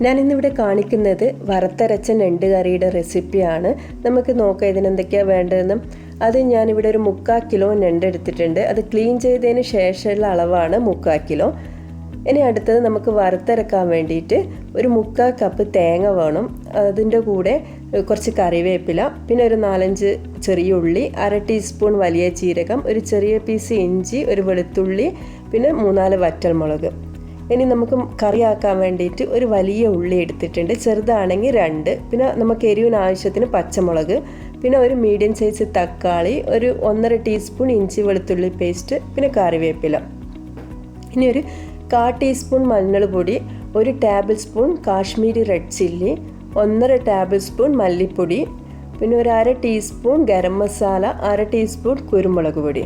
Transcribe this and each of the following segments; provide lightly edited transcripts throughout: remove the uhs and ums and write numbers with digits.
ഞാനിന്നിവിടെ കാണിക്കുന്നത് വറുത്തരച്ച ഞണ്ട് കറിയുടെ റെസിപ്പിയാണ്. നമുക്ക് നോക്കാം ഇതിനെന്തൊക്കെയാണ് വേണ്ടതെന്ന്. അത് ഞാനിവിടെ ഒരു 3/4 കിലോ ഞണ്ട് എടുത്തിട്ടുണ്ട്. അത് ക്ലീൻ ചെയ്തതിന് ശേഷമുള്ള അളവാണ് 3/4 കിലോ. ഇനി അടുത്തത് നമുക്ക് വറുത്തരക്കാൻ വേണ്ടിയിട്ട് ഒരു 3/4 കപ്പ് തേങ്ങ വേണം. അതിൻ്റെ കൂടെ കുറച്ച് കറിവേപ്പില, പിന്നെ ഒരു 4-5 ചെറിയ ഉള്ളി, 1/2 ടീസ്പൂൺ വലിയ ജീരകം, ഒരു ചെറിയ പീസ് ഇഞ്ചി, ഒരു വെളുത്തുള്ളി, പിന്നെ 3-4 വറ്റൽമുളക്. ഇനി നമുക്ക് കറിയാക്കാൻ വേണ്ടിയിട്ട് ഒരു വലിയ ഉള്ളി എടുത്തിട്ടുണ്ട്, ചെറുതാണെങ്കിൽ 2. പിന്നെ നമുക്ക് എരിവിന് ആവശ്യത്തിന് പച്ചമുളക്, പിന്നെ ഒരു മീഡിയം സൈസ് തക്കാളി, ഒരു 1/2 ടീസ്പൂൺ ഇഞ്ചി വെളുത്തുള്ളി പേസ്റ്റ്, പിന്നെ കറിവേപ്പില. ഇനി ഒരു 1/4 ടീസ്പൂൺ മഞ്ഞൾപ്പൊടി, 1 table spoon Kashmiri red chilli, 1.5 table spoon മല്ലിപ്പൊടി, പിന്നെ ഒരു 1/2 ടീസ്പൂൺ ഗരം മസാല, 1/2 ടീസ്പൂൺ കുരുമുളക് പൊടി.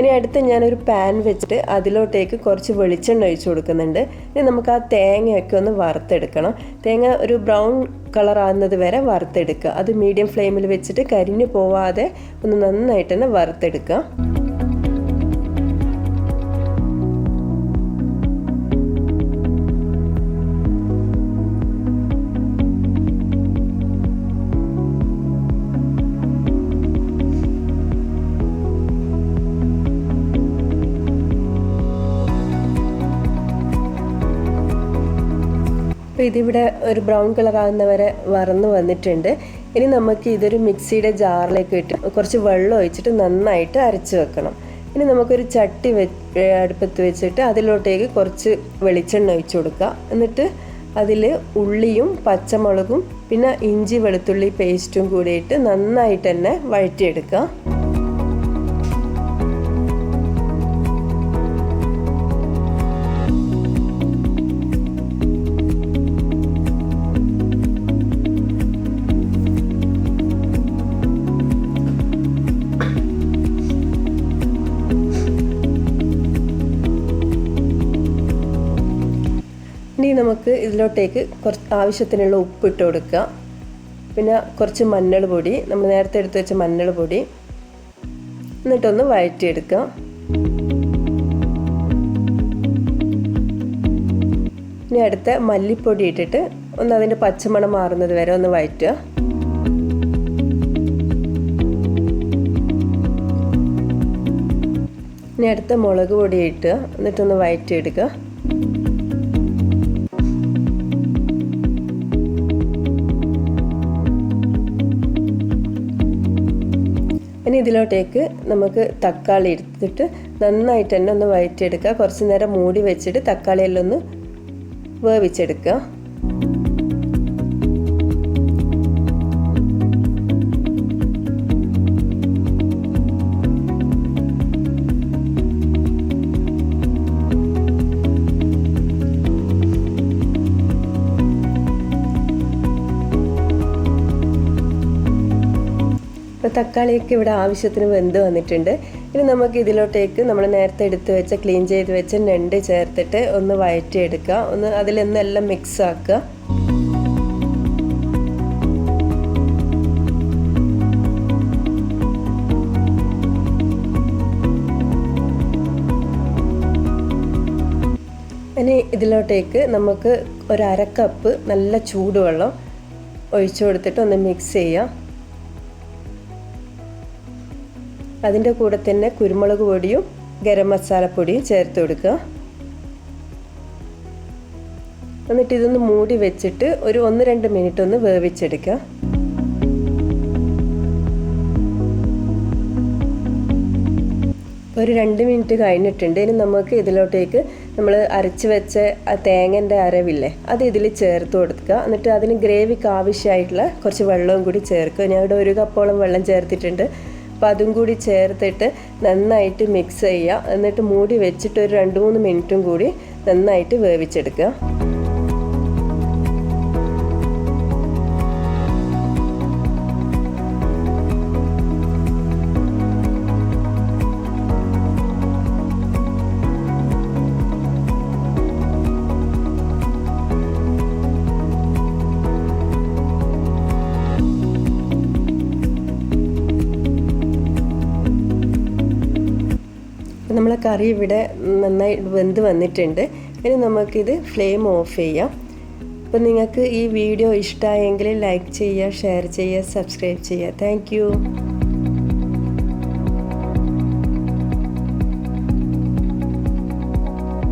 ഇനി അടുത്ത് ഞാനൊരു പാൻ വെച്ചിട്ട് അതിലോട്ടേക്ക് കുറച്ച് വെളിച്ചെണ്ണ ഒഴിച്ച് കൊടുക്കുന്നുണ്ട്. ഇനി നമുക്ക് ആ തേങ്ങയൊക്കെ ഒന്ന് വറുത്തെടുക്കണം. തേങ്ങ ഒരു ബ്രൗൺ കളർ ആകുന്നത് വരെ വറുത്തെടുക്കുക. അത് മീഡിയം ഫ്ലെയിമിൽ വെച്ചിട്ട് കരിഞ്ഞു പോവാതെ ഒന്ന് നന്നായിട്ട് തന്നെ വറുത്തെടുക്കുക. അപ്പോൾ ഇതിവിടെ ഒരു ബ്രൗൺ കളർ ആകുന്നവരെ വറന്ന് വന്നിട്ടുണ്ട്. ഇനി നമുക്ക് ഇതൊരു മിക്സിയുടെ ജാറിലേക്ക് ഇട്ട് കുറച്ച് വെള്ളം ഒഴിച്ചിട്ട് നന്നായിട്ട് അരച്ച് വെക്കണം. ഇനി നമുക്കൊരു ചട്ടി അടുപ്പത്ത് വെച്ചിട്ട് അതിലോട്ടേക്ക് കുറച്ച് വെളിച്ചെണ്ണ ഒഴിച്ച് കൊടുക്കുക. എന്നിട്ട് അതിൽ ഉള്ളിയും പച്ചമുളകും പിന്നെ ഇഞ്ചി വെളുത്തുള്ളി പേസ്റ്റും കൂടിയിട്ട് നന്നായിട്ട് തന്നെ വഴറ്റിയെടുക്കുക. ഇനി നമുക്ക് ഇതിലോട്ടേക്ക് കുറച്ച് ആവശ്യത്തിനുള്ള ഉപ്പിട്ട് കൊടുക്കുക. പിന്നെ കുറച്ച് മഞ്ഞൾ പൊടി, നമ്മൾ നേരത്തെ എടുത്ത് വെച്ച മഞ്ഞൾ പൊടി, എന്നിട്ടൊന്ന് വഴറ്റിയെടുക്കുക. ഇനി അടുത്ത മല്ലിപ്പൊടി ഇട്ടിട്ട് ഒന്ന് അതിൻ്റെ പച്ചമണം മാറുന്നത് വരെ ഒന്ന് വഴറ്റുക. ഇനി അടുത്ത മുളക് പൊടി ഇട്ടുക, എന്നിട്ടൊന്ന് വഴറ്റിയെടുക്കുക. ഇനി ഇതിലോട്ടേക്ക് നമുക്ക് തക്കാളി എടുത്തിട്ട് നന്നായിട്ട് തന്നെ ഒന്ന് വഴറ്റിയെടുക്കുക. കുറച്ച് നേരം മൂടി വെച്ചിട്ട് തക്കാളിയെല്ലാം ഒന്ന് വേവിച്ചെടുക്കുക. തക്കാളിയൊക്കെ ഇവിടെ ആവശ്യത്തിന് വെന്ത് വന്നിട്ടുണ്ട്. ഇനി നമുക്ക് ഇതിലോട്ടേക്ക് നമ്മൾ നേരത്തെ എടുത്ത് വെച്ച ക്ലീൻ ചെയ്ത് വെച്ച ഞണ്ട് ചേർത്തിട്ട് ഒന്ന് വഴറ്റിയെടുക്കുക. ഒന്ന് അതിലൊന്നെല്ലാം മിക്സ് ആക്കുക. ഇനി ഇതിലോട്ടേക്ക് നമുക്ക് ഒരു 1/2 കപ്പ് നല്ല ചൂടുവെള്ളം ഒഴിച്ചു കൊടുത്തിട്ട് ഒന്ന് മിക്സ് ചെയ്യാം. അതിൻ്റെ കൂടെ തന്നെ കുരുമുളക് പൊടിയും ഗരം മസാലപ്പൊടിയും ചേർത്ത് കൊടുക്കുക. എന്നിട്ട് ഇതൊന്ന് മൂടി വെച്ചിട്ട് ഒരു 1-2 മിനിറ്റ് ഒന്ന് വേവിച്ചെടുക്കുക. ഒരു 2 മിനിറ്റ് കഴിഞ്ഞിട്ടുണ്ട്. ഇനി നമുക്ക് ഇതിലോട്ടേക്ക് നമ്മൾ അരച്ച് വെച്ച ആ തേങ്ങൻ്റെ അരവില്ലേ അത് ഇതിൽ ചേർത്ത് കൊടുക്കുക. എന്നിട്ട് അതിന് ഗ്രേവിക്ക് ആവശ്യമായിട്ടുള്ള കുറച്ച് വെള്ളവും കൂടി ചേർക്കുക. ഞാൻ ഇവിടെ 1 കപ്പോളം വെള്ളം ചേർത്തിട്ടുണ്ട്. അപ്പോൾ അതും കൂടി ചേർത്തിട്ട് നന്നായിട്ട് മിക്സ് ചെയ്യുക. എന്നിട്ട് മൂടി വെച്ചിട്ട് ഒരു 2-3 മിനിറ്റും കൂടി നന്നായിട്ട് വേവിച്ചെടുക്കുക. നമ്മളെ കറി ഇവിടെ നന്നായി വെന്ത് വന്നിട്ടുണ്ട്. ഇനി നമുക്കിത് ഫ്ലെയിം ഓഫ് ചെയ്യാം. അപ്പോൾ നിങ്ങൾക്ക് ഈ വീഡിയോ ഇഷ്ടമായെങ്കിൽ ലൈക്ക് ചെയ്യുക, ഷെയർ ചെയ്യുക, സബ്സ്ക്രൈബ് ചെയ്യുക. താങ്ക്